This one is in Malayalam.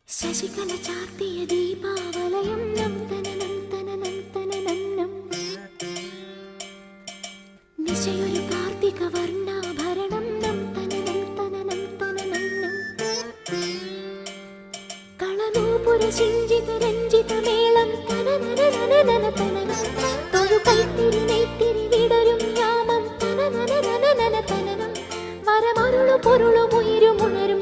ശശികല ചാർത്തിയ ദീപാവലയം നം തനനം തനനം തനനം നിശയൊരു കാർത്തിക വർണ്ണാഭരണം നം തനനം തനനം തനനം കളനൂപുര ശിഞ്ചിത രഞ്ജിത മേളം തനനനനനന തനനം തൊഴു കൈത്തിരി നെയ്ത്തിരി വിടരും യാമം തനനനനനന തനനം വരമരുളു പൊരുളും ഉയരും ഉണരും